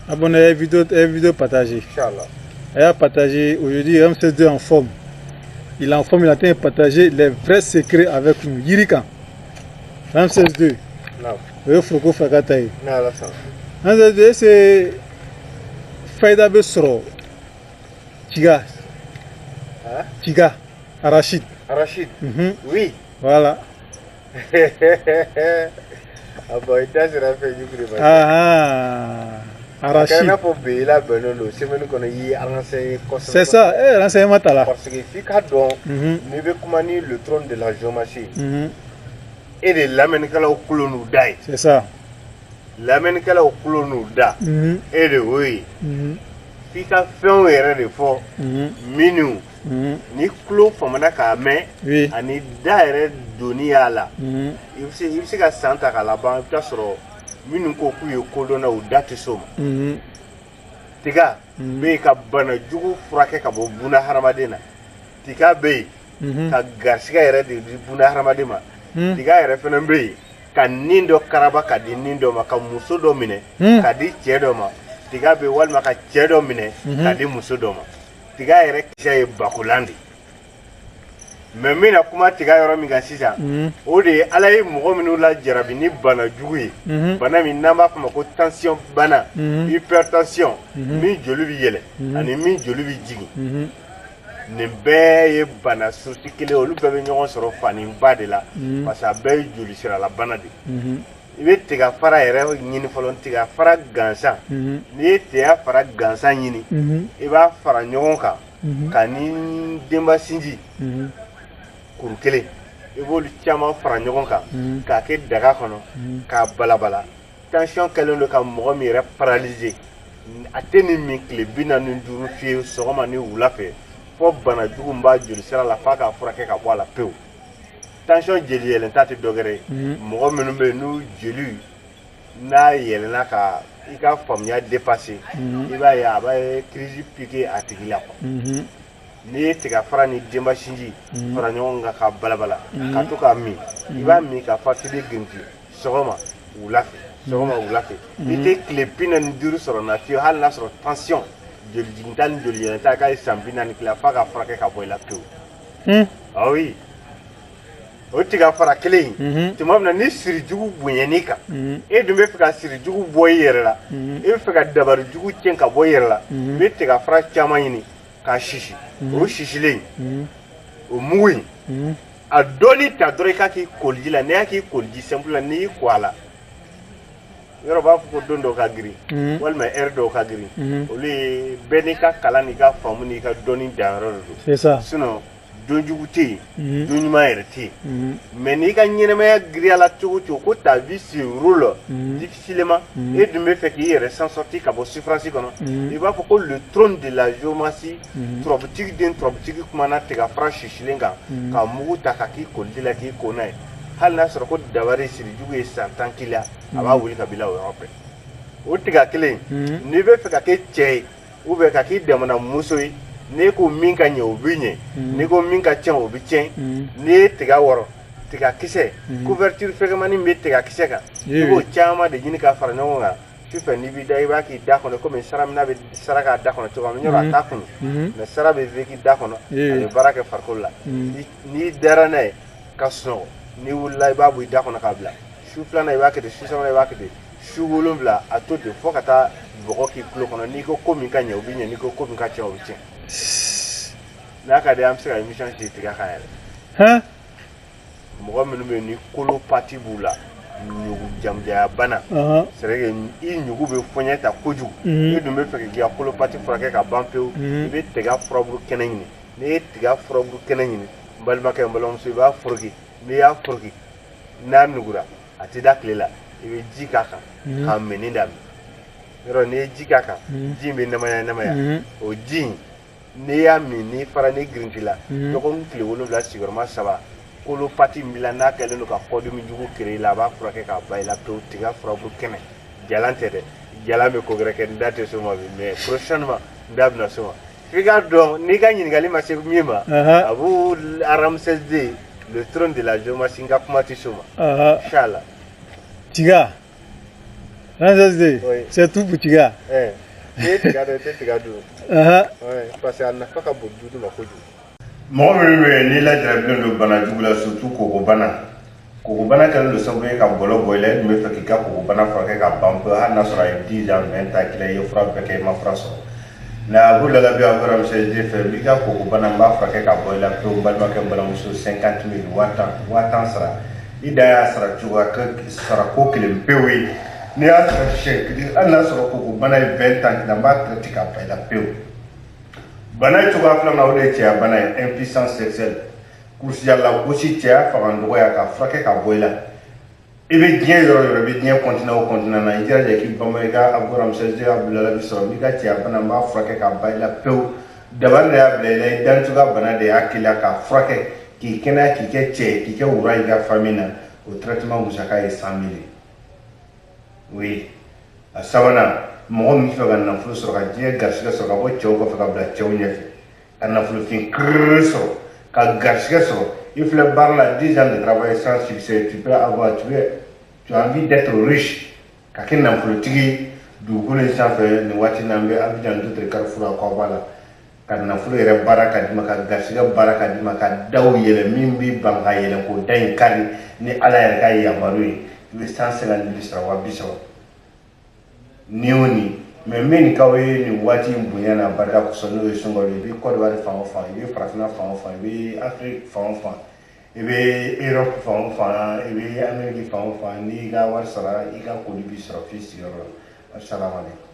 Abonnez à vidéo partagée. Inch'Allah. Elle a partagé aujourd'hui Ramsès II en forme. Il est en forme, il a de partager les vrais secrets avec nous. Yirikan. Ramsès II. Non. Le Froko Fakataï. Non, là, ça. Ramsès II, c'est Faïda Besro. Tiga. Hein? Tiga. Arachide. Arachide. Oui. Voilà. Ah bon, il t'a fait du coup. Arachide. C'est ça, renseignement là. Parce que si Kadon, ne veut commander le trône de la géomatie. Et de l'Américain au coulon d'ail. C'est ça. L'Américain au coulon da. Et de oui. Si tu fait un erreur de fort, minou. Ni clos famana ka mais ani daire dunia la il se ka santa ka la ban ta soro minu ko ku yo kodona o dati soma tiga be ka bana jugu furake ka bo buna haramadena tiga be ka garsiga yere de buna haramadema tiga yere fena be ka nindo karaba ka di nindo ma ka muso do mine ka di chedo ma tiga be wal ma ka chedo mine ka di muso do ma tiga yere kisay bakulandi mais mina kuma tiga yoro mi gasisa o de ala ye mogo minu la jarabi ni bana jugu ye bana min namba kuma ko tension bana hypertension min joli bi yele ani min joli bi jigi ne bɛɛ ye bana surti kelen olu bɛɛ bɛ ɲɔgɔn sɔrɔ fani ba de la parce que a bɛɛ ye joli sira la bana de i bɛ tiga fara yɛrɛ ɲini fɔlɔ tiga fara gansan n'i ye tiga fara gansan ɲini i b'a fara ɲɔgɔn kan ka ni denba sinji kuru kelen i b'olu caman fara ɲɔgɔn kan k'a kɛ daga kɔnɔ k'a balabala tension kɛlen don ka mɔgɔ min yɛrɛ paralyser a tɛ nin min tile 45 fiyewu sɔgɔma ni wula fɛ fo bana jugu min b'a joli sira la f'a k'a furakɛ ka bɔ a la pewu tension jeli yɛlɛn ta tɛ dɔ wɛrɛ ye mɔgɔ minnu bɛ yen n'u jeli n'a yɛlɛnna ka i ka faamuya dépasser i b'a ye a bɛ crise piquer a tigi la quoi n'i ye tiga fara ni denba sinji fara ɲɔgɔn kan ka balabala ka to k'a min i b'a min ka fa k'i bɛ girinti sɔgɔma wula fɛ sɔgɔma wula fɛ i tɛ tile 45 sɔrɔ na fiyewu hali n'a sɔrɔ tension joli jiginta ni joli yɛlɛnta k'a ye san 40 kila f'a ka furakɛ ka bɔ i la pewu ah oui o tiga fara kelen in tuma min na ni siri jugu bonyani kan e dun bɛ fɛ ka siri jugu bɔ i yɛrɛ la e bɛ fɛ ka dabari jugu tiɲɛ ka bɔ i yɛrɛ la i bɛ tiga fara caman ɲini k'a sisi o sisilen o mugu in a dɔɔni ta dɔrɔn i k'a k'i koliji la n'i y'a k'i koliji simple la n'i y'i ko a la yɔrɔ b'a fɔ ko don dɔw ka girin walima heure dɔw ka girin olu ye bɛɛ n'i ka kalan n'i ka faamu n'i ka dɔnni danyɔrɔ de don c'est ça sinon don jugu tɛ yen don ɲuman yɛrɛ tɛ yen mais n'i ka ɲɛnɛmaya giriya la cogo o cogo ko ta vie se roule difficilement e dun bɛ fɛ k'i yɛrɛ s'en sortir ka bɔ souffrance kɔnɔ i b'a fɔ ko le trône de la géomancie turabutigi den turabutigi kumana tiga fara sisilen kan ka mugu ta ka k'i koliji la k'i ko n'a ye hali n'a sɔrɔ ko dabari siri jugu ye san 10 k'i la a b'a wuli ka bila o yɔrɔ bɛɛ o tiga kelen n'i bɛ fɛ ka kɛ cɛ ye ou bien ka k'i damana muso ye n'i ko min ka ɲɛ o bɛ ɲɛ n'i ko min ka tiɲɛ o bɛ tiɲɛ n'i ye tiga wɔrɔ tiga kisɛ couverture fɛgɛmani bɛ tiga kisɛ kan i b'o caman de ɲini ka fara ɲɔgɔn kan sufɛ n'i b'i da i b'a k'i da kɔnɔ komi saramina bɛ sara k'a da kɔnɔ cogo min yɔrɔ a t'a kunu mais sara bɛ fɛ k'i da kɔnɔ a bɛ baara kɛ farikolo la n'i dara n'a ye ka sunɔgɔ n'i wulila i b'a bɔ i da kɔnɔ k'a bila su filanan i b'a kɛ ten su sabanan i b'a kɛ ten su 7 a to ten fo ka taa bɔgɔ k'i tulo kɔnɔ n'i ko ko min ka ɲɛ o bɛ ɲɛ n'i ko ko min ka tiɲɛ o bɛ tiɲɛ n'a ka di an bɛ se ka émission sigi tiga kan yɛrɛ mɔgɔ minnu bɛ yen ni kolo pati b'u la ɲugu jamujaya bana c'est vrai que i ɲugu bɛ fɔɲɛ ta kojugu i dun bɛ fɛ k'i ka kolo pati furakɛ ka ban pewu i bɛ tiga furaburu kɛnɛ ɲini n'i ye tiga furaburu kɛnɛ ɲini n balimakɛ n balimamuso i b'a foroki n'i y'a foroki n'a nugura a tɛ da tile la i bɛ ji k'a kan k'a mɛnni daminɛ yɔrɔ n'i ye ji k'a kan ji in bɛ namaya o ji in n'i y'a min n'i fara n'i girinti la dɔgɔkun tile 7 sigiyɔrɔma 3 kolo pati min bila n'a kɛlen don ka kɔdimi jugu kere i la a b'a furakɛ k'a ban i la pewu tiga furaburu kɛnɛ jalan tɛ dɛ jalan bɛ ko wɛrɛ kɛ n da tɛ s'o ma bi mais prochainement n da bɛna s'o ma f'i ka dɔn n'i ka ɲininkali ma se min ma a b'u Ramsès II le trône de la géomancie n ka kuma tɛ s'o ma inchallah tiga C'est tout pour Tiga. Parce que n'a pas qu'à beaucoup de ma cour. Moi, ni la jarabin do bana jugula surtout kokobana kan le sabu ka bolo boile me fa kika kokobana fa ka bampe ha na sura 10 ans 20 ans kila yo fra beke ma fraso na bula la bi avara mse de fe bi ka kokobana ma fra ka boile pe o balma ka bala muso 50,000 watan sara ida sara tuwa ka sara ko kilim pewi ni a sara shek ana sara kokobana 20 ans na ma pratika pa la pewi bana tuwa fla na ode tia bana impuissance sexuelle kursi yalla gosi tia fa ndo ya ka frake ka boila ibe bien yoro be bien continent na ijara de ki bamega agoram sezde abdullah biso mi ka tia bana ma frake ka baila peu dabar ya blele dan tuga bana de akila ka frake ki kena ki ke che ki ke urai ga famina au traitement musaka e 100,000 oui a sawana mo mi fa ganna fu so ga je garsiga so ga bo chew ko fa ga bla chew nyefe anna fu fin krso ka garsiga so il faut barla 10 ans de travail sans succès tu peux avoir tu as envie d'être riche ka kinna fu tigi du gole sa fe ni wati nambe abidan d'autres carrefour ko bala ka na fu re baraka di maka garsiga baraka di maka daw yele mimbi banga yele ko dain kari ni ala ya ga ya barui 150,000 strawa biso nioni mais men kawe ni wati mbunya na barka kusono yesongo bi ko de bari fa bi prafina fa bi afrique fa bi europe fa bi amerique fa ni ga war sara iga ko bi sara fi sira assalamu alaikum